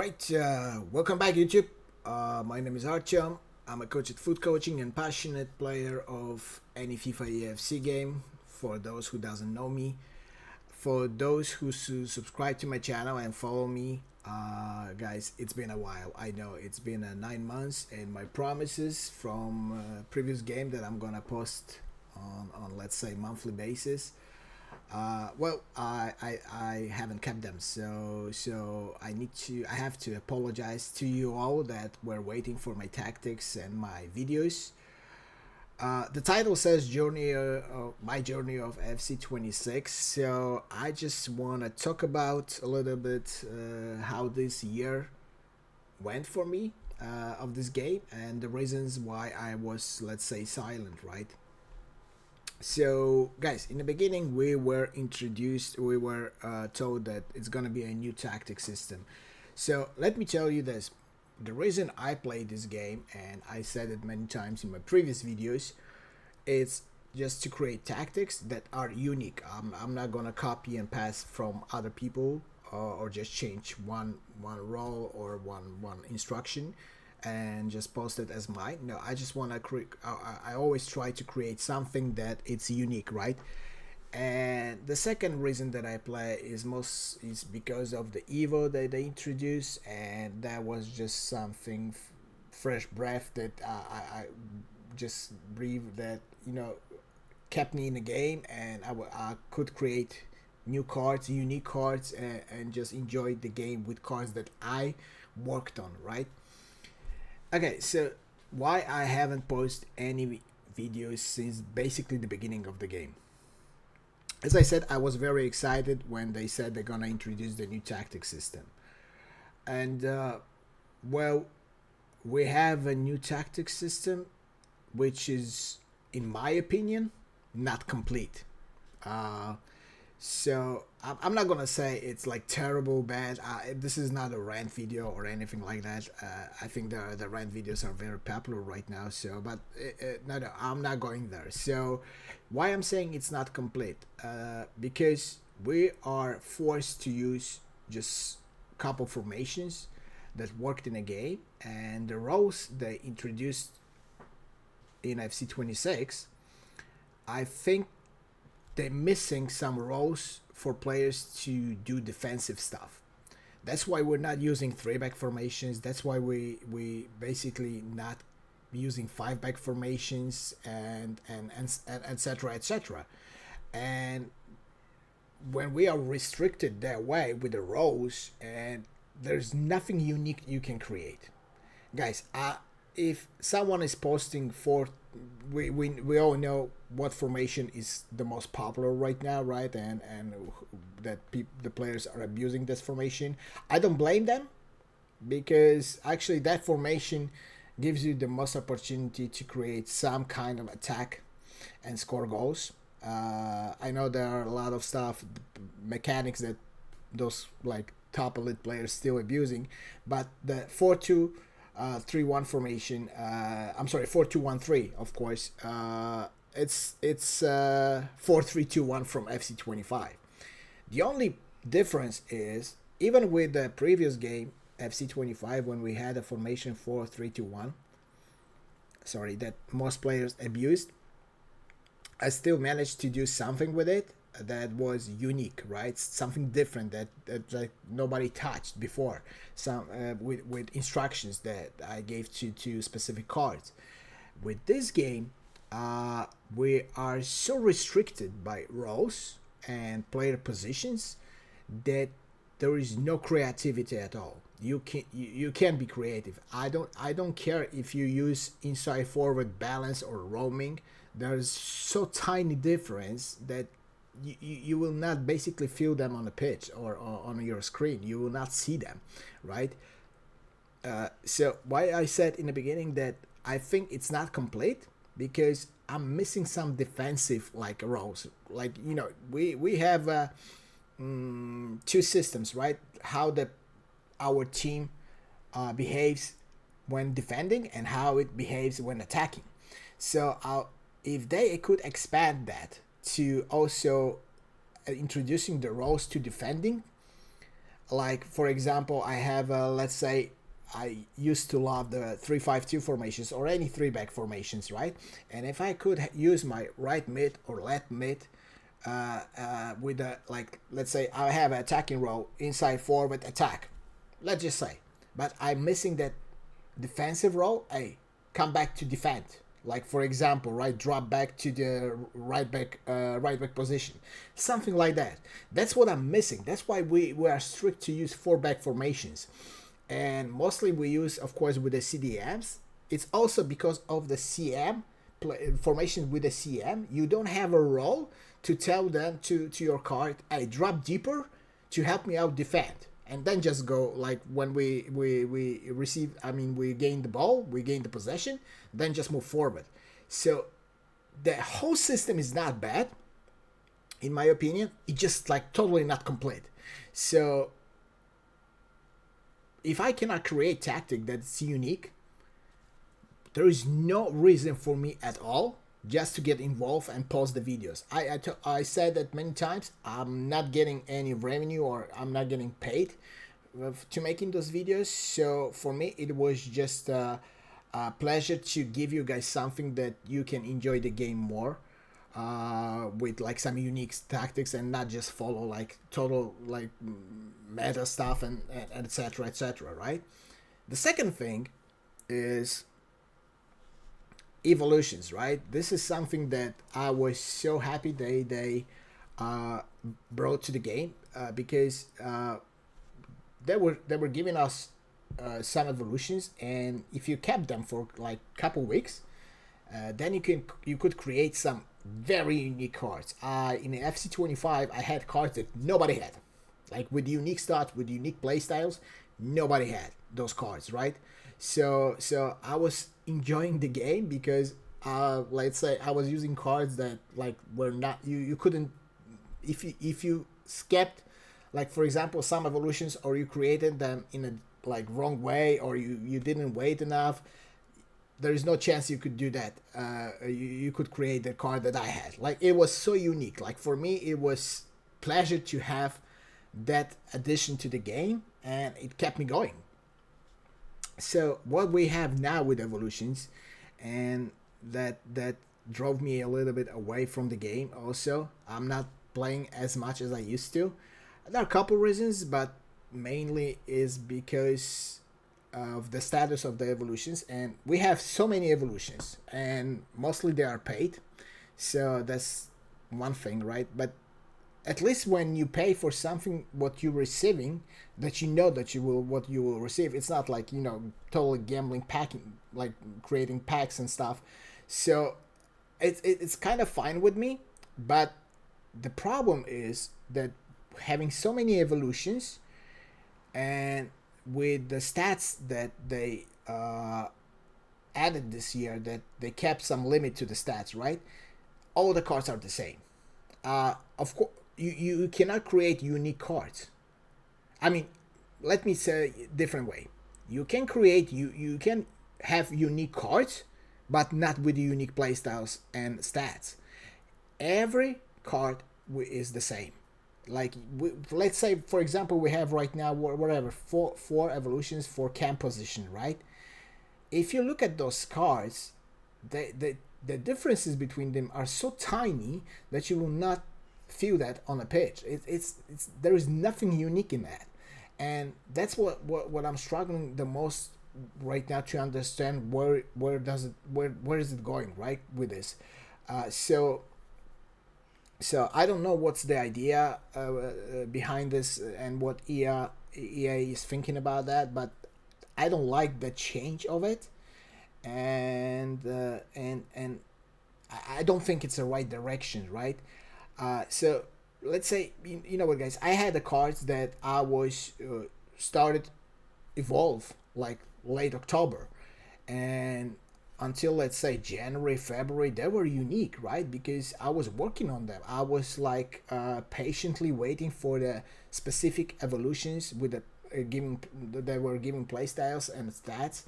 Alright, welcome back YouTube. My name is Artyom. I'm a coach at food coaching and passionate player of any FIFA EAFC game. For those who doesn't know me, for those who subscribe to my channel and follow me, guys, it's been a while. I know it's been 9 months, and my promises from previous game that I'm gonna post on let's say monthly basis. I haven't kept them, so I have to apologize to you all that were waiting for my tactics and my videos. The title says my journey of FC26, so I just want to talk about a little bit how this year went for me of this game and the reasons why I was, let's say, silent, right? So guys, in the beginning we were told that it's gonna be a new tactic system. So let me tell you this: the reason I played this game, and I said it many times in my previous videos, it's just to create tactics that are unique. I'm not gonna copy and pass from other people, or just change one role or one instruction and just post it as mine. No, I just want to create. I always try to create something that it's unique, right? And the second reason that I play is because of the Evo that they introduced, and that was just something fresh breath that I just breathed, that kept me in the game, and I could create new cards, unique cards, and just enjoy the game with cards that I worked on, right? Okay, so why I haven't posted any videos since basically the beginning of the game. As I said, I was very excited when they said they're gonna introduce the new tactic system. And well, we have a new tactic system which is, in my opinion, not complete. So I'm not gonna say it's like terrible, bad. This is not a rant video or anything like that. I think the rant videos are very popular right now. So, but no, I'm not going there. So, why I'm saying it's not complete? Because we are forced to use just a couple formations that worked in a game, and the roles they introduced in FC26, I think they're missing some roles for players to do defensive stuff. That's why we're not using 3-back formations. That's why we basically not using 5-back formations and etc etc. And when we are restricted that way with the roles, and there's nothing unique you can create, guys. If someone is posting for, we all know what formation is the most popular right now, right? And that the players are abusing this formation. I don't blame them, because actually that formation gives you the most opportunity to create some kind of attack and score goals. I know there are a lot of stuff, mechanics that those like top elite players still abusing, but the 4-2-3-1 formation, I'm sorry, 4-2-1-3, of course. It's 4-3-2-1 from FC25. The only difference is, even with the previous game FC25, when we had a formation 4-3-2-1, sorry, that most players abused, I still managed to do something with it that was unique, right? Something different that like nobody touched before. Some with instructions that I gave to specific cards. With this game, we are so restricted by roles and player positions that there is no creativity at all. You can't be creative. I don't care if you use inside forward, balance, or roaming. There's so tiny difference that you will not basically feel them on the pitch or on your screen. You will not see them, right? So why I said in the beginning that I think it's not complete, because I'm missing some defensive like roles. Like, we have two systems, right? How our team behaves when defending and how it behaves when attacking. So if they could expand that to also introducing the roles to defending, like for example, I have let's say I used to love the 3-5-2 formations or any three back formations, right? And if I could use my right mid or left mid with a, like let's say I have an attacking role, inside forward attack, let's just say, but I'm missing that defensive role. Hey, come back to defend. Like for example, right, drop back to the right back position, something like that. That's what I'm missing. That's why we are strict to use four back formations, and mostly we use, of course, with the CDMs. It's also because of the CM formation. With the CM, you don't have a role to tell them to your card, hey, drop deeper to help me out defend, and then just go like when we receive, I mean we gain the ball, we gain the possession, then just move forward. So the whole system is not bad, in my opinion. It's just like totally not complete. So if I cannot create tactic that's unique, there is no reason for me at all just to get involved and post the videos. I said that many times. I'm not getting any revenue, or I'm not getting paid to making those videos. So for me, it was just a pleasure to give you guys something that you can enjoy the game more with like some unique tactics, and not just follow like total like meta stuff and etc etc, right? The second thing is evolutions, right? This is something that I was so happy they brought to the game, because they were giving us some evolutions, and if you kept them for like couple weeks, then you could create some very unique cards. In the FC25, I had cards that nobody had, like with unique stats, with unique playstyles. Nobody had those cards, right? So I was enjoying the game because let's say I was using cards that like were not, you couldn't, if you skipped, like for example some evolutions, or you created them in a like wrong way, or you didn't wait enough, there is no chance you could do that. You could create the card that I had. Like it was so unique. Like for me, it was pleasure to have that addition to the game, and it kept me going. So what we have now with evolutions, and that drove me a little bit away from the game. Also, I'm not playing as much as I used to. There are a couple reasons, but mainly is because of the status of the evolutions, and we have so many evolutions, and mostly they are paid. So that's one thing, right? But at least when you pay for something, what you're receiving, that you know that what you will receive. It's not like, totally gambling, packing, like creating packs and stuff. So it's kind of fine with me. But the problem is that having so many evolutions, and with the stats that they added this year, that they kept some limit to the stats, right? All the cards are the same. Of course, you cannot create unique cards. I mean, let me say a different way. You can create, you can have unique cards, but not with unique playstyles and stats. Every card is the same. Like let's say for example we have right now whatever four evolutions for camp position, right? If you look at those cards, the differences between them are so tiny that you will not feel that on a page. It's there is nothing unique in that, and that's what I'm struggling the most right now to understand where is it going, right, with this. So I don't know what's the idea behind this, and what EA is thinking about that, but I don't like the change of it, and I don't think it's the right direction, right? So let's say, you know what, guys, I had the cards that I was started evolve like late October, and until let's say January, February, they were unique, right? Because I was working on them. I was like patiently waiting for the specific evolutions with the they were giving playstyles and stats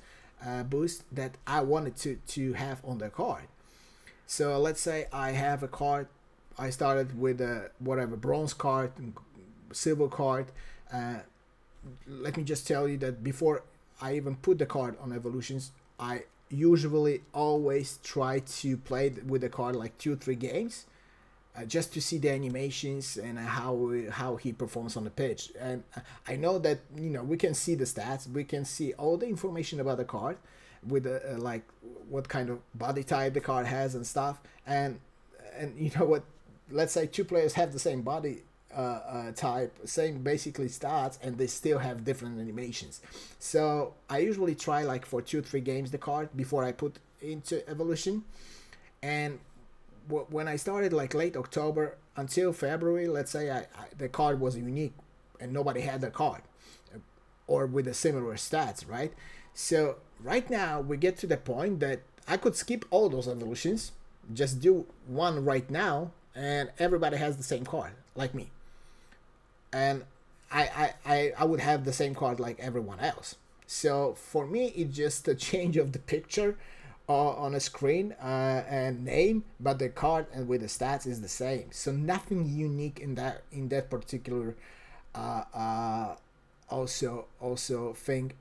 boost that I wanted to have on the card. So let's say I have a card. I started with a whatever bronze card, silver card. let me just tell you that before I even put the card on evolutions, I usually always try to play with the card like 2 3 games, just to see the animations and how he performs on the pitch. And I know that we can see the stats, we can see all the information about the card, with like what kind of body type the card has and stuff. And you know what? Let's say 2 players have the same body type, same basically stats, and they still have different animations. So I usually try like for 2 3 games the card before I put into evolution. And when I started like late October until February, let's say the card was unique and nobody had the card, or with a similar stats, right? So right now we get to the point that I could skip all those evolutions, just do one right now, and everybody has the same card like me, and I would have the same card like everyone else. So for me, it's just a change of the picture on a screen and name, but the card and with the stats is the same. So nothing unique in that particular also thing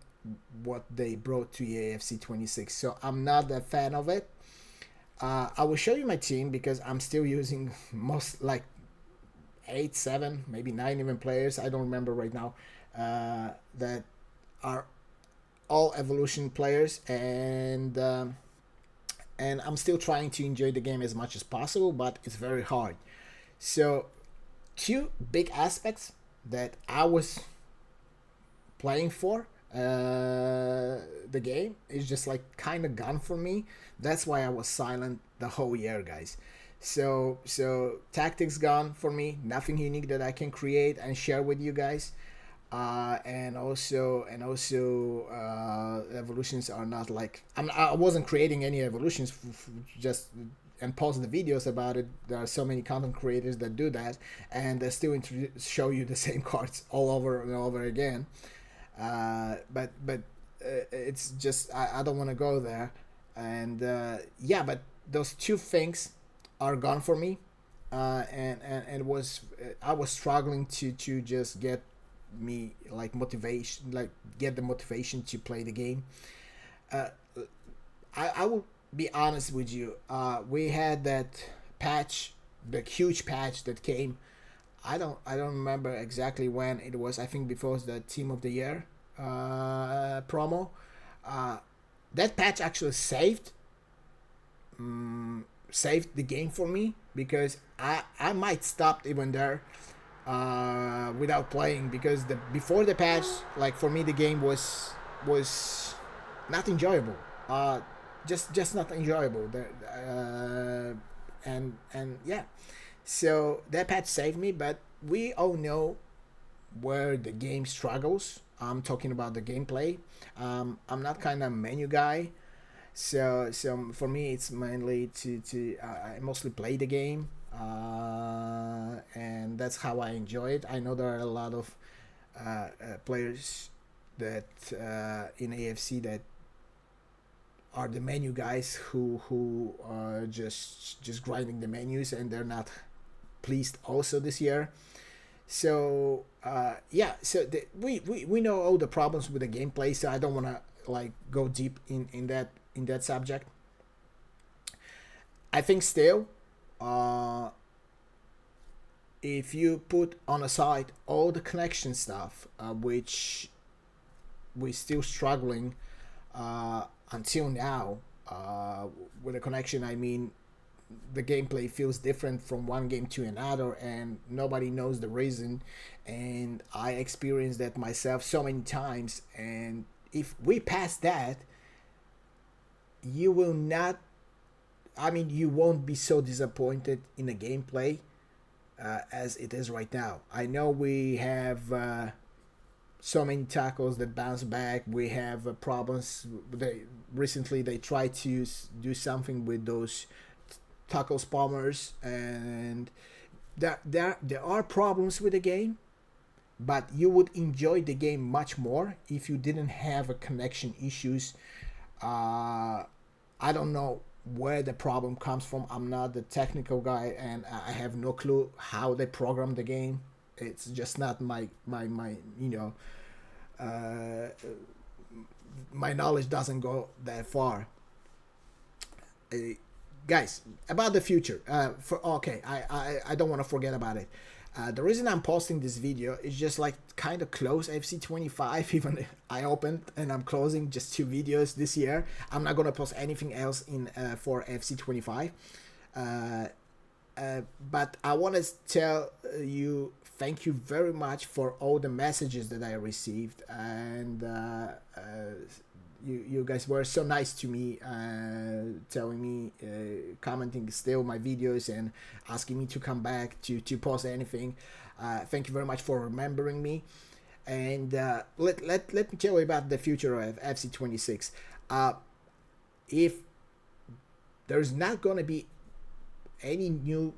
what they brought to EAFC26. So I'm not a fan of it. I will show you my team because I'm still using most like 8, 7, maybe 9 even players. I don't remember right now. That are all evolution players, and I'm still trying to enjoy the game as much as possible, but it's very hard. So 2 big aspects that I was playing for the game is just like kind of gone for me. That's why I was silent the whole year, guys. So tactics gone for me, nothing unique that I can create and share with you guys. And also evolutions are not like I wasn't creating any evolutions just and post the videos about it. There are so many content creators that do that, and they still show you the same cards all over and over again. But it's just I don't want to go there. And yeah, but those 2 things are gone for me, and it was I was struggling to just get me like motivation, like get the motivation to play the game. I will be honest with you. We had that patch, the huge patch that came. I don't remember exactly when it was. I think before the Team of the Year promo. That patch actually saved the game for me, because I might stop even there without playing, because before the patch, like for me the game was not enjoyable. Just not enjoyable. And yeah, so that patch saved me. But we all know where the game struggles. I'm talking about the gameplay. I'm not kind of menu guy, so for me it's mainly to I mostly play the game, and that's how I enjoy it. I know there are a lot of players that in AFC that are the menu guys who are just grinding the menus, and they're not pleased also this year. So yeah, so we know all the problems with the gameplay, so I don't want to like go deep in that subject. I think still, if you put on aside all the connection stuff, which we're still struggling until now, with the connection, I mean the gameplay feels different from one game to another, and nobody knows the reason. And I experienced that myself so many times. And if we pass that, you will not, I mean, you won't be so disappointed in the gameplay as it is right now. I know we have so many tackles that bounce back. We have problems. Recently they tried to do something with those tackle spammers, and there are problems with the game, but you would enjoy the game much more if you didn't have a connection issues. I don't know where the problem comes from. I'm not the technical guy, and I have no clue how they program the game. It's just not my my knowledge doesn't go that far. Guys, about the future, I don't want to forget about it. The reason I'm posting this video is just like kind of close FC25. Even I opened and I'm closing just 2 videos this year. I'm not gonna post anything else in for FC25. But I want to tell you thank you very much for all the messages that I received, and you guys were so nice to me, telling me, commenting still my videos and asking me to come back to post anything. Thank you very much for remembering me. And let me tell you about the future of FC26. If there's not going to be any new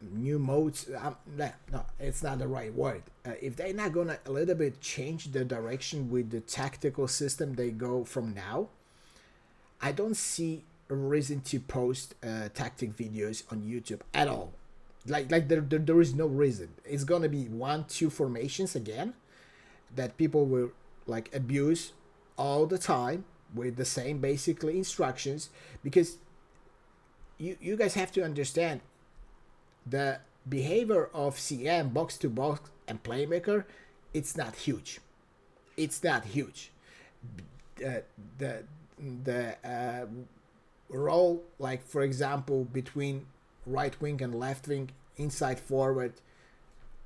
modes, no, it's not the right word. If they're not gonna a little bit change the direction with the tactical system they go from now, I don't see a reason to post tactic videos on YouTube at all. Like there is no reason. It's gonna be 1-2 formations again that people will like abuse all the time with the same basically instructions, because you guys have to understand the behavior of CM, box to box, and playmaker. It's not huge. It's not huge. The role, like for example, between right wing and left wing, inside forward,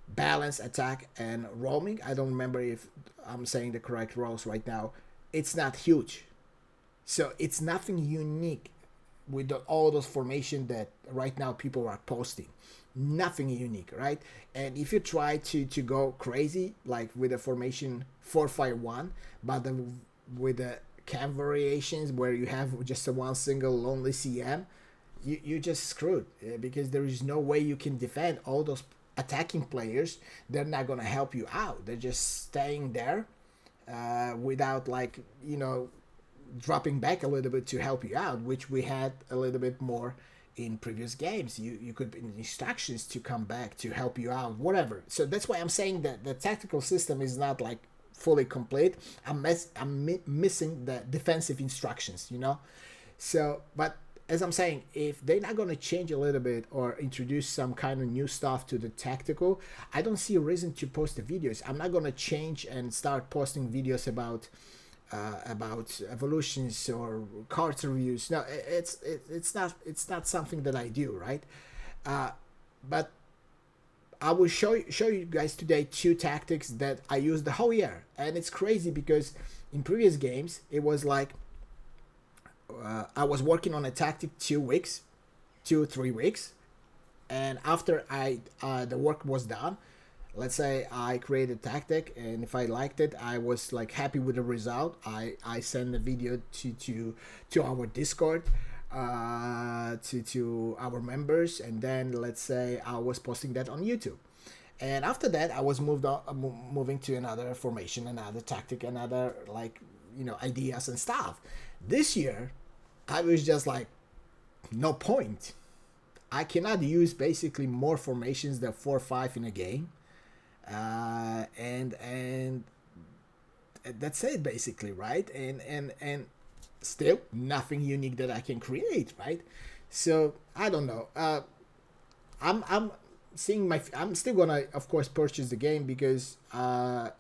balance, attack, and roaming. I don't remember if I'm saying the correct roles right now. It's not huge. So it's nothing unique with all those formation that right now people are posting. Nothing unique, right? And if you try to go crazy like with a formation 4-5-1, but with the cam variations where you have just a one single lonely CM, you just screwed, because there is no way you can defend all those attacking players. They're not gonna help you out. They're just staying there without, like, you know, dropping back a little bit to help you out, which we had a little bit more in previous games. You could in instructions to come back to help you out, whatever. So that's why I'm saying that the tactical system is not like fully complete. I'm missing the defensive instructions, you know. So, but as I'm saying, if they're not going to change a little bit or introduce some kind of new stuff to the tactical, I don't see a reason to post the videos. I'm not going to change and start posting videos about evolutions or cards reviews. No, it's not something that I do, right? But I will show you guys today 2 tactics that I used the whole year, and it's crazy because in previous games it was like I was working on a tactic 2 weeks, 2-3 weeks, and after the work was done, let's say I created a tactic, and if I liked it, I was like happy with the result, I send the video to our Discord, to our members, and then let's say I was posting that on YouTube. And after that, I was moving to another formation, another tactic, another, like, you know, ideas and stuff. This year I was just like, no point. I cannot use basically more formations than 4-5 in a game. And that's it basically, right? And still nothing unique that I can create, right? So I don't know. I'm still gonna, of course, purchase the game, because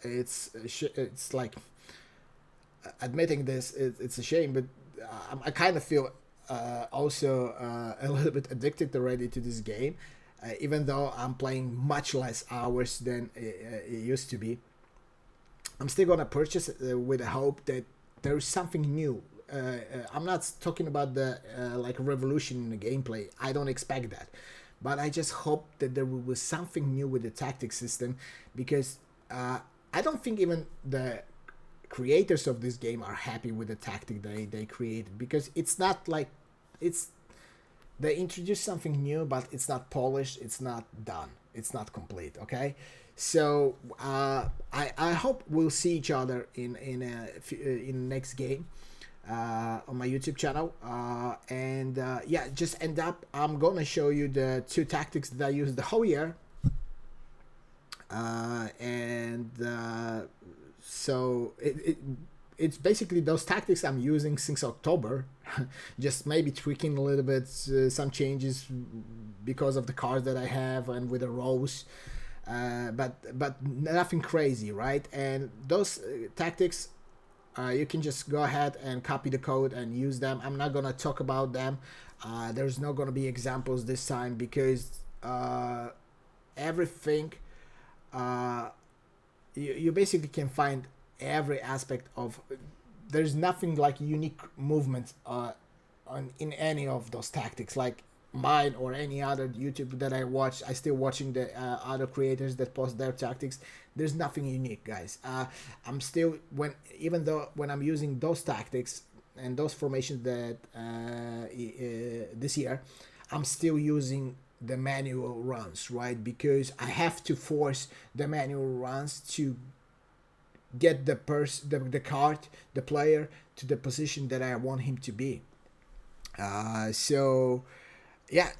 it's like, admitting this, it's a shame, but I kind of feel also a little bit addicted already to this game. Even though I'm playing much less hours than it used to be, I'm still gonna purchase it with the hope that there is something new. I'm not talking about the like revolution in the gameplay. I don't expect that, but I just hope that there will be something new with the tactic system, because I don't think even the creators of this game are happy with the tactic they created, because it's not like they introduced something new, but it's not polished, it's not done, it's not complete. Okay, so I hope we'll see each other in next game on my YouTube channel, and yeah, just end up, I'm gonna show you the 2 tactics that I used the whole year, And so it's basically those tactics I'm using since October, just maybe tweaking a little bit, some changes because of the cards that I have and with the rows, but nothing crazy, right? And those tactics, you can just go ahead and copy the code and use them. I'm not gonna talk about them. There's not gonna be examples this time because everything, you basically can find every aspect of, there's nothing like unique movements in any of those tactics like mine or any other YouTube that I watch. I still watching the other creators that post their tactics. There's nothing unique, guys. I'm still, even though when I'm using those tactics and those formations that this year, I'm still using the manual runs, right? Because I have to force the manual runs to get the card, the player, to the position that I want him to be. So yeah,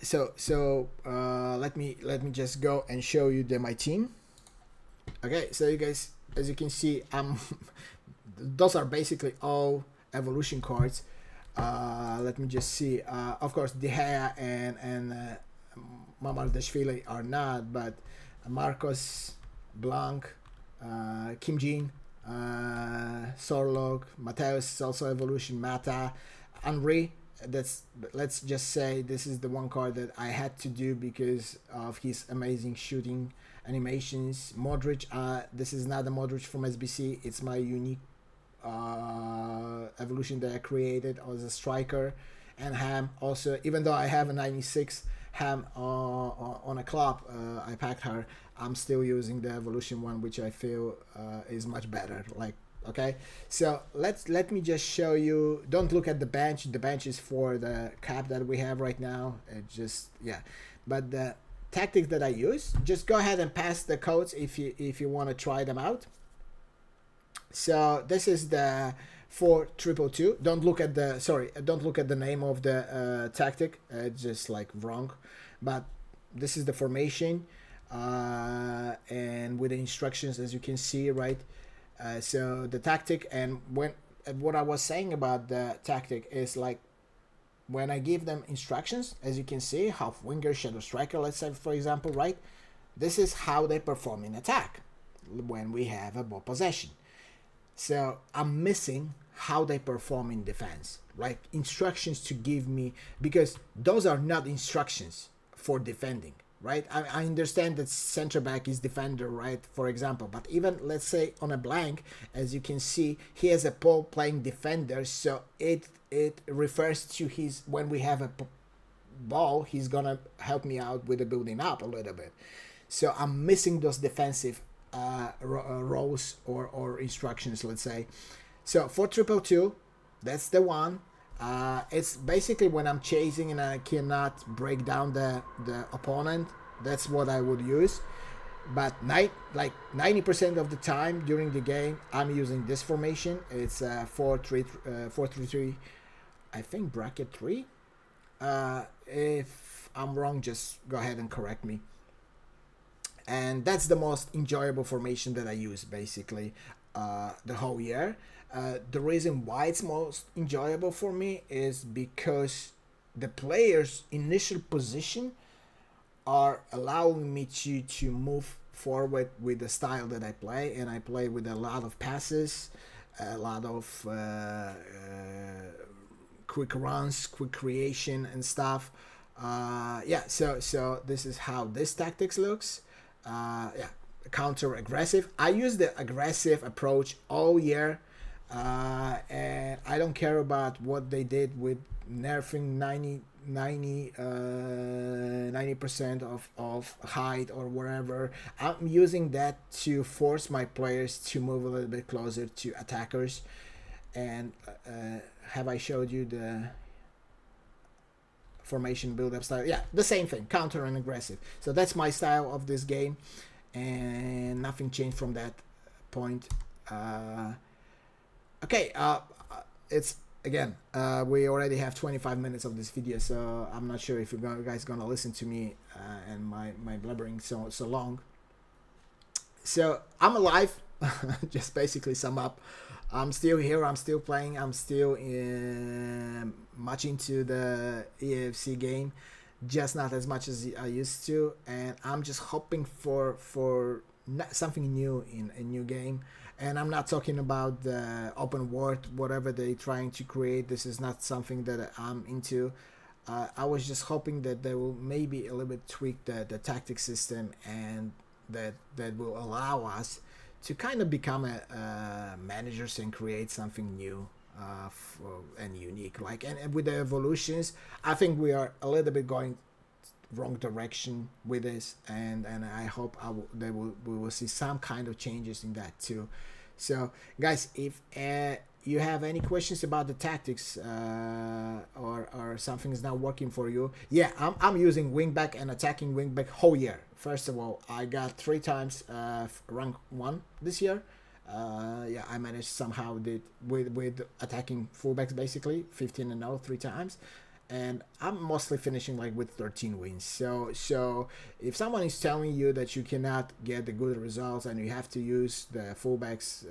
let me just go and show you my team. Okay, so you guys, as you can see, those are basically all evolution cards. Let me just see. Of course, De Gea and Mamardashvili are not, but Marcos, Blanc, Kim Jin, Sorlog, Mateus is also evolution, Mata, Henry. Let's just say this is the one card that I had to do because of his amazing shooting animations. Modric, this is not the Modric from SBC, it's my unique evolution that I created as a striker. And Ham also, even though I have a 96 Ham on a club, I packed her, I'm still using the evolution one, which I feel is much better. Like, okay, so let me just show you. Don't look at the bench. The bench is for the cap that we have right now. It just, yeah, but the tactics that I use, just go ahead and pass the codes if you want to try them out. So this is the 4-2-2. Don't look at the name of the tactic. It's just like wrong, but this is the formation, and with the instructions, as you can see, right? So the tactic, and what I was saying about the tactic is like when I give them instructions, as you can see, half winger, shadow striker, let's say for example, right? This is how they perform in attack when we have a ball possession. So I'm missing how they perform in defense, like instructions to give me, because those are not instructions for defending, right? I understand that center back is defender, right, for example, but even let's say on a blank, as you can see, he has a ball playing defender, so it refers to his, when we have a ball, he's gonna help me out with the building up a little bit. So I'm missing those defensive roles or instructions, let's say. So 4-2-2, that's the one. It's basically when I'm chasing and I cannot break down the opponent, that's what I would use. But 90% of the time during the game, I'm using this formation. It's 4-3-3, I think bracket 3. If I'm wrong, just go ahead and correct me. And that's the most enjoyable formation that I use basically the whole year. The reason why it's most enjoyable for me is because the player's initial position are allowing me to move forward with the style that I play, and I play with a lot of passes, a lot of quick runs, quick creation and stuff. Yeah, so this is how this tactics looks. Yeah, counter aggressive. I use the aggressive approach all year, and I don't care about what they did with nerfing 90% of height or wherever. I'm using that to force my players to move a little bit closer to attackers. And have I showed you the formation build-up style? Yeah, the same thing, counter and aggressive. So that's my style of this game, and nothing changed from that point. Okay, it's again, we already have 25 minutes of this video, so I'm not sure if you guys gonna listen to me and my blabbering so long. So I'm alive. Just basically sum up. I'm still here. I'm still playing. I'm still much into the EAFC game, just not as much as I used to. And I'm just hoping for something new in a new game. And I'm not talking about the open world, whatever they're trying to create. This is not something that I'm into. I was just hoping that they will maybe a little bit tweak the tactic system, and that will allow us to kind of become managers and create something new and unique. Like, and with the evolutions, I think we are a little bit going wrong direction with this, and I hope we will see some kind of changes in that too. So guys, if you have any questions about the tactics, or something is not working for you, yeah, I'm using wingback and attacking wingback whole year. First of all, I got 3 times rank 1 this year. Yeah, I managed somehow did with attacking fullbacks, basically 15 and 0 3 times, and I'm mostly finishing like with 13 wins. So if someone is telling you that you cannot get the good results and you have to use the fullbacks,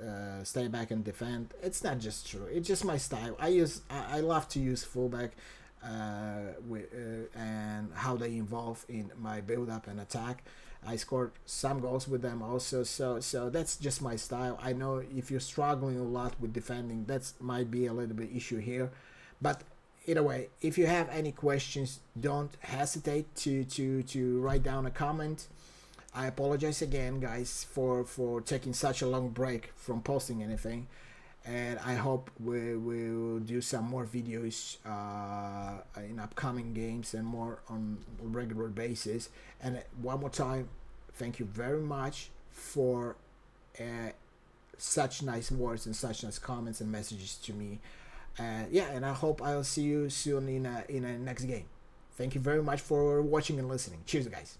stay back and defend, it's not just true. It's just my style. I love to use fullback, and how they involve in my build up and attack. I scored some goals with them also, so that's just my style. I know if you're struggling a lot with defending, that might be a little bit issue here, but either way, if you have any questions, don't hesitate to write down a comment. I apologize again, guys, for taking such a long break from posting anything, and I hope we will do some more videos in upcoming games and more on a regular basis. And one more time, thank you very much for such nice words and such nice comments and messages to me. Yeah, and I hope I'll see you soon in a next game. Thank you very much for watching and listening. Cheers, guys.